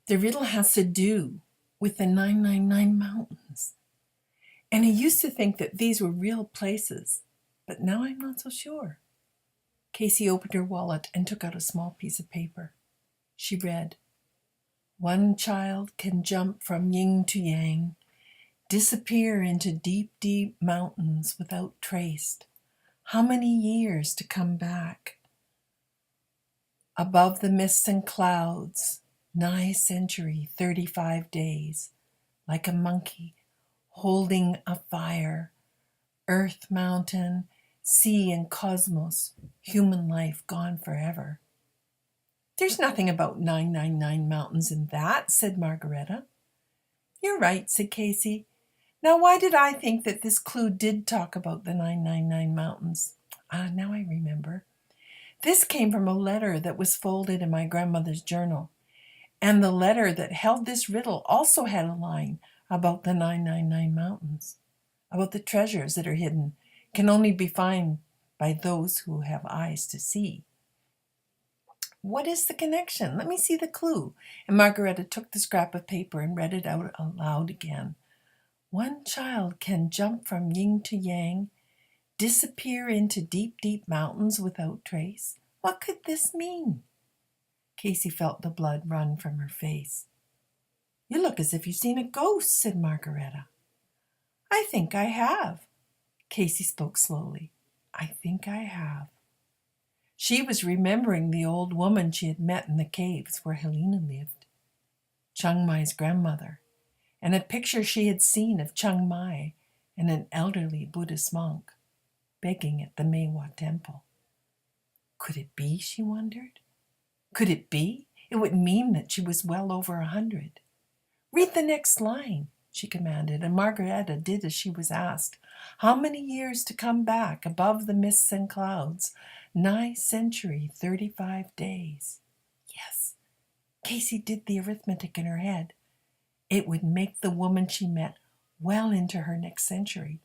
The riddle has to do with the 999 mountains. And I used to think that these were real places, but now I'm not so sure. Casey opened her wallet and took out a small piece of paper. She read, "One child can jump from yin to yang, disappear into deep, deep mountains without trace. How many years to come back? Above the mists and clouds, nigh century, 35 days, like a monkey holding a fire, earth, mountain, sea, and cosmos, human life gone forever." "There's nothing about 999 mountains in that," said Margaretta. "You're right," said Casey. "Now why did I think that this clue did talk about the 999 mountains? Now I remember. This came from a letter that was folded in my grandmother's journal. And the letter that held this riddle also had a line about the 999 mountains, about the treasures that are hidden, can only be found by those who have eyes to see. What is the connection? Let me see the clue." And Margaretta took the scrap of paper and read it out aloud again. "One child can jump from yin to yang, disappear into deep, deep mountains without trace. What could this mean?" Casey felt the blood run from her face. "You look as if you've seen a ghost," said Margaretta. "I think I have." Casey spoke slowly. "I think I have." She was remembering the old woman she had met in the caves where Helena lived, Chiang Mai's grandmother, and a picture she had seen of Chiang Mai and an elderly Buddhist monk begging at the Maewa temple. Could it be, she wondered? Could it be? It would mean that she was well over 100. "Read the next line," she commanded, and Margaretta did as she was asked. "How many years to come back above the mists and clouds? Nigh century, 35 days. Yes, Casey did the arithmetic in her head. It would make the woman she met well into her next century.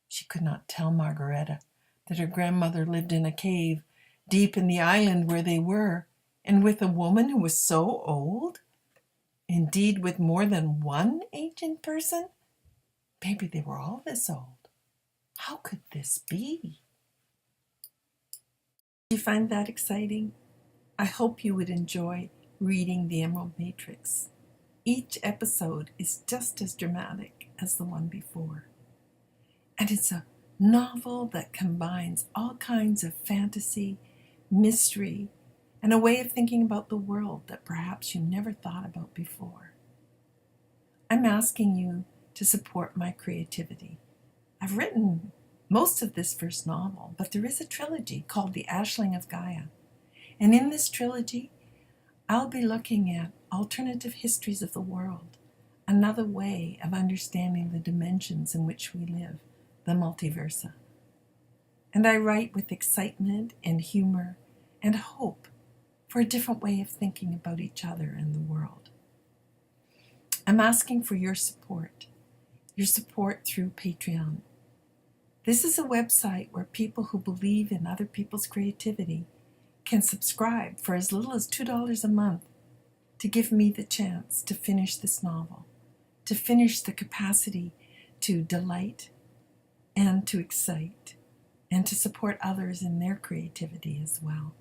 She could not tell Margaretta that her grandmother lived in a cave deep in the island where they were, and with a woman who was so old. Indeed, with more than one ancient person. Maybe they were all this old. How could this be? Do you find that exciting? I hope you would enjoy reading The Emerald Matrix. Each episode is just as dramatic as the one before. And it's a novel that combines all kinds of fantasy, mystery, and a way of thinking about the world that perhaps you never thought about before. I'm asking you to support my creativity. I've written most of this first novel, but there is a trilogy called The Ashling of Gaia. And in this trilogy, I'll be looking at alternative histories of the world, another way of understanding the dimensions in which we live, the multiversa. And I write with excitement and humor and hope for a different way of thinking about each other and the world. I'm asking for your support through Patreon. This is a website where people who believe in other people's creativity can subscribe for as little as $2 a month to give me the chance to finish this novel, to finish the capacity to delight and to excite, and to support others in their creativity as well.